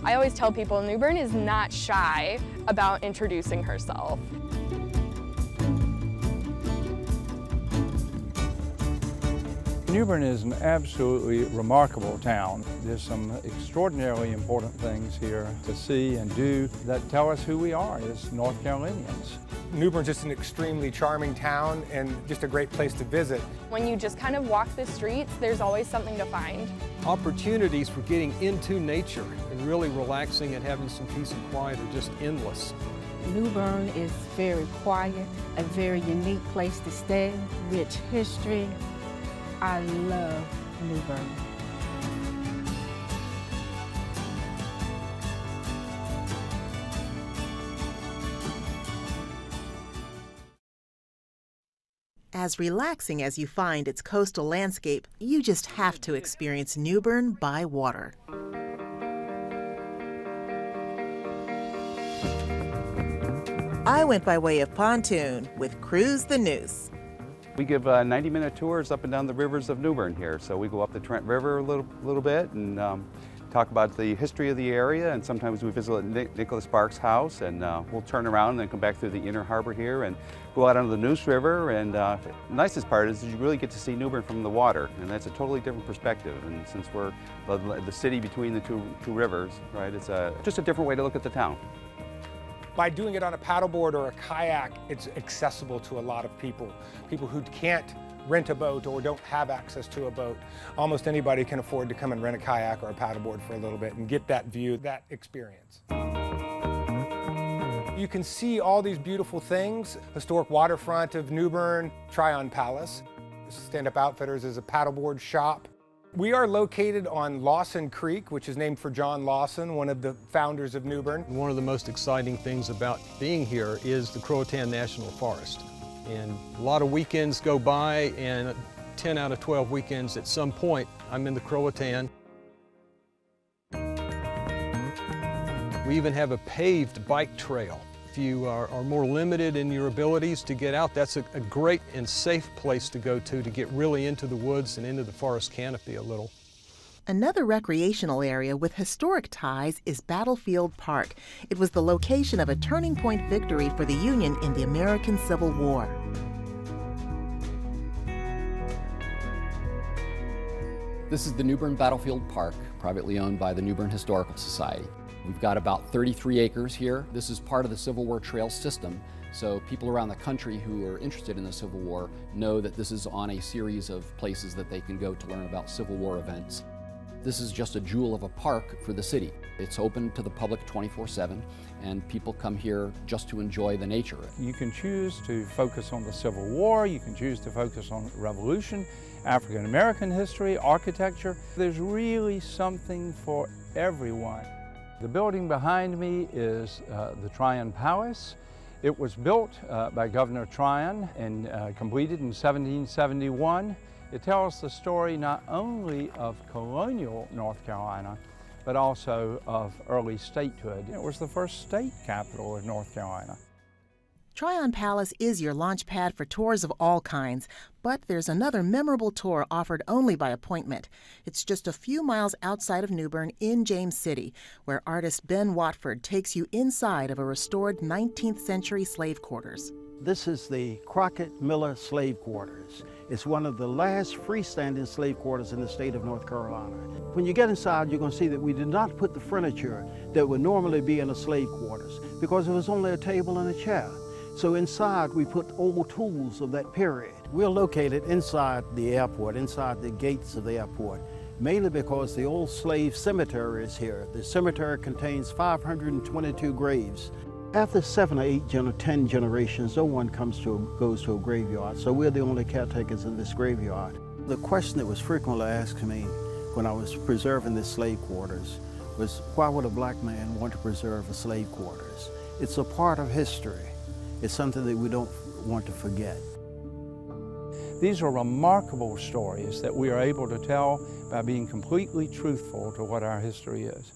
I always tell people New Bern is not shy about introducing herself. New Bern is an absolutely remarkable town. There's some extraordinarily important things here to see and do that tell us who we are as North Carolinians. New Bern's just an extremely charming town and just a great place to visit. When you just kind of walk the streets, there's always something to find. Opportunities for getting into nature and really relaxing and having some peace and quiet are just endless. New Bern is very quiet, a very unique place to stay, rich history. I love New Bern. As relaxing as you find its coastal landscape, you just have to experience New Bern by water. I went by way of pontoon with Cruise the Neuse. We give 90-minute tours up and down the rivers of New Bern here. So we go up the Trent River a little bit and talk about the history of the area, and sometimes we visit Nicholas Sparks' house, and we'll turn around and then come back through the inner harbor here and go out onto the Neuse River. And the nicest part is you really get to see New Bern from the water, and that's a totally different perspective. And since we're the city between the two rivers, right, it's just a different way to look at the town. By doing it on a paddleboard or a kayak, it's accessible to a lot of people. People who can't rent a boat or don't have access to a boat. Almost anybody can afford to come and rent a kayak or a paddleboard for a little bit and get that view, that experience. You can see all these beautiful things. Historic waterfront of New Bern, Tryon Palace. Stand Up Outfitters is a paddleboard shop. We are located on Lawson Creek, which is named for John Lawson, one of the founders of New Bern. One of the most exciting things about being here is the Croatan National Forest. And a lot of weekends go by, and 10 out of 12 weekends at some point I'm in the Croatan. We even have a paved bike trail. If you are more limited in your abilities to get out, that's a great and safe place to go to get really into the woods and into the forest canopy a little. Another recreational area with historic ties is Battlefield Park. It was the location of a turning point victory for the Union in the American Civil War. This is the New Bern Battlefield Park, privately owned by the New Bern Historical Society. We've got about 33 acres here. This is part of the Civil War trail system, so people around the country who are interested in the Civil War know that this is on a series of places that they can go to learn about Civil War events. This is just a jewel of a park for the city. It's open to the public 24/7, and people come here just to enjoy the nature. You can choose to focus on the Civil War, you can choose to focus on the Revolution, African American history, architecture. There's really something for everyone. The building behind me is the Tryon Palace. It was built by Governor Tryon and completed in 1771. It tells the story not only of colonial North Carolina, but also of early statehood. It was the first state capital of North Carolina. Tryon Palace is your launch pad for tours of all kinds, but there's another memorable tour offered only by appointment. It's just a few miles outside of New Bern in James City, where artist Ben Watford takes you inside of a restored 19th century slave quarters. This is the Crockett Miller Slave Quarters. It's one of the last freestanding slave quarters in the state of North Carolina. When you get inside, you're going to see that we did not put the furniture that would normally be in a slave quarters because it was only a table and a chair. So inside, we put old tools of that period. We're located inside the airport, inside the gates of the airport, mainly because the old slave cemetery is here. The cemetery contains 522 graves. After 7 or 8, 10 generations, no one goes to a graveyard, so we're the only caretakers in this graveyard. The question that was frequently asked me when I was preserving the slave quarters was, why would a black man want to preserve a slave quarters? It's a part of history. It's something that we don't want to forget. These are remarkable stories that we are able to tell by being completely truthful to what our history is.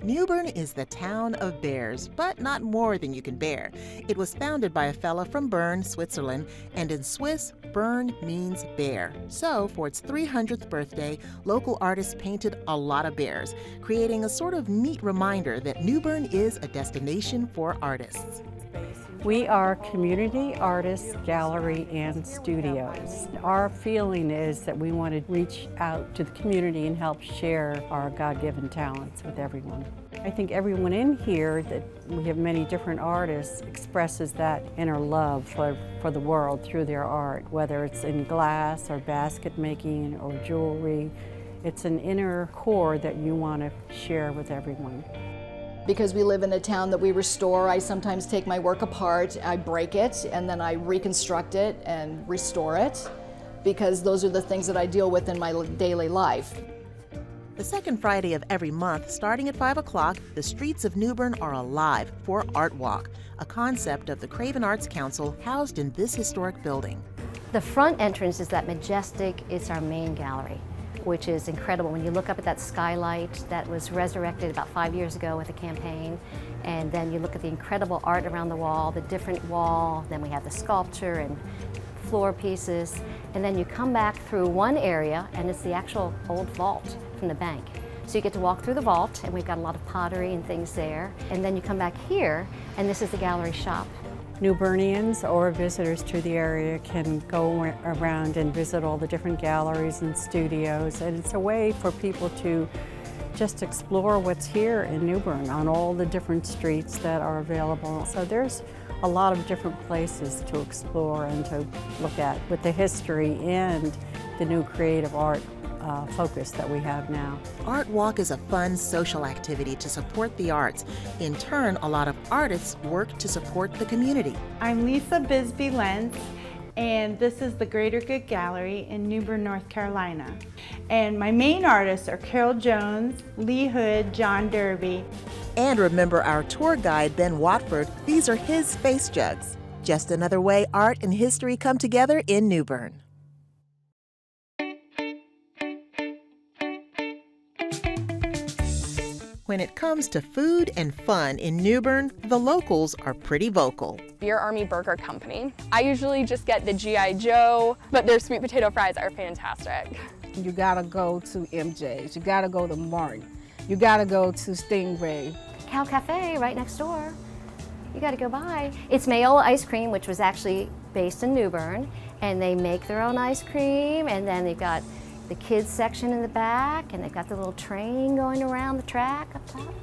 New Bern is the town of bears, but not more than you can bear. It was founded by a fella from Bern, Switzerland, and in Swiss, Bern means bear. So, for its 300th birthday, local artists painted a lot of bears, creating a sort of neat reminder that New Bern is a destination for artists. We are community artists, gallery, and studios. Our feeling is that we want to reach out to the community and help share our God-given talents with everyone. I think everyone in here, that we have many different artists, expresses that inner love for the world through their art, whether it's in glass or basket making or jewelry. It's an inner core that you want to share with everyone. Because we live in a town that we restore, I sometimes take my work apart, I break it, and then I reconstruct it and restore it, because those are the things that I deal with in my daily life. The second Friday of every month, starting at 5 o'clock, the streets of New Bern are alive for Art Walk, a concept of the Craven Arts Council housed in this historic building. The front entrance is that majestic, it's our main gallery, which is incredible. When you look up at that skylight that was resurrected about 5 years ago with a campaign, and then you look at the incredible art around the wall, the different wall, then we have the sculpture and floor pieces, and then you come back through one area and it's the actual old vault from the bank. So you get to walk through the vault, and we've got a lot of pottery and things there, and then you come back here and this is the gallery shop. New Bernians or visitors to the area can go around and visit all the different galleries and studios, and it's a way for people to just explore what's here in New Bern on all the different streets that are available. So there's a lot of different places to explore and to look at with the history and the new creative art focus that we have now. Art Walk is a fun social activity to support the arts. In turn, a lot of artists work to support the community. I'm Lisa BISBEE LENTZ, and this is the Greater Good Gallery in New Bern, North Carolina. And my main artists are Carol Jones, Lee Hood, John Derby. And remember our tour guide, Ben Watford, these are his space jugs. Just another way art and history come together in New Bern. When it comes to food and fun in New Bern, the locals are pretty vocal. Beer Army Burger Company. I usually just get the G.I. Joe, but their sweet potato fries are fantastic. You gotta go to MJ's, you gotta go to Martin, you gotta go to Stingray. Cow Cafe right next door. You gotta go by. It's Mayola Ice Cream, which was actually based in New Bern, and they make their own ice cream, and then they've got the kids section in the back, and they've got the little train going around the track up top.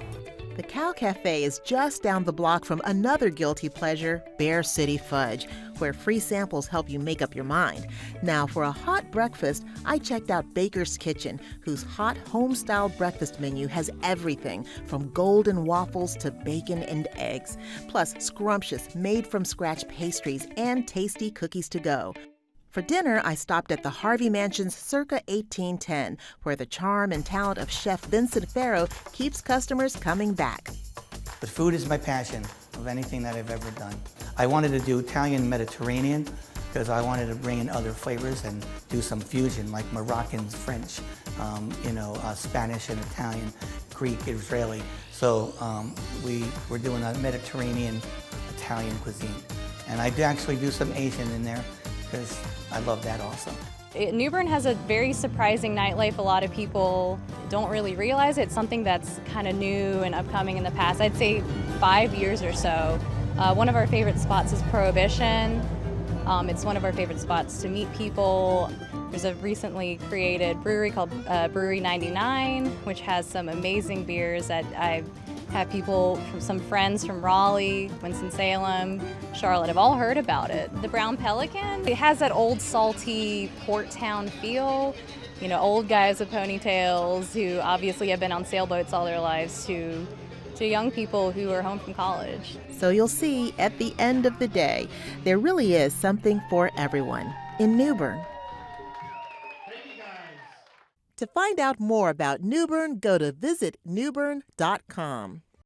The Cow Cafe is just down the block from another guilty pleasure, Bear City Fudge, where free samples help you make up your mind. Now, for a hot breakfast, I checked out Baker's Kitchen, whose hot home-style breakfast menu has everything from golden waffles to bacon and eggs, plus scrumptious, made-from-scratch pastries and tasty cookies to go. For dinner, I stopped at the Harvey Mansion's Circa 1810, where the charm and talent of Chef Vincent Farrow keeps customers coming back. But food is my passion of anything that I've ever done. I wanted to do Italian Mediterranean because I wanted to bring in other flavors and do some fusion like Moroccan, French, Spanish and Italian, Greek, Israeli. So we were doing a Mediterranean Italian cuisine. And I do actually do some Asian in there because I love that also. New Bern has a very surprising nightlife. A lot of people don't really realize it. It's something that's kind of new and upcoming in the past, I'd say 5 years or so. One of our favorite spots is Prohibition. It's one of our favorite spots to meet people. There's a recently created brewery called Brewery 99, which has some amazing beers that I've had people, some friends from Raleigh, Winston-Salem, Charlotte have all heard about it. The Brown Pelican, it has that old salty port town feel. You know, old guys with ponytails who obviously have been on sailboats all their lives to young people who are home from college. So you'll see, at the end of the day, there really is something for everyone in New Bern. To find out more about New Bern, go to visitnewbern.com.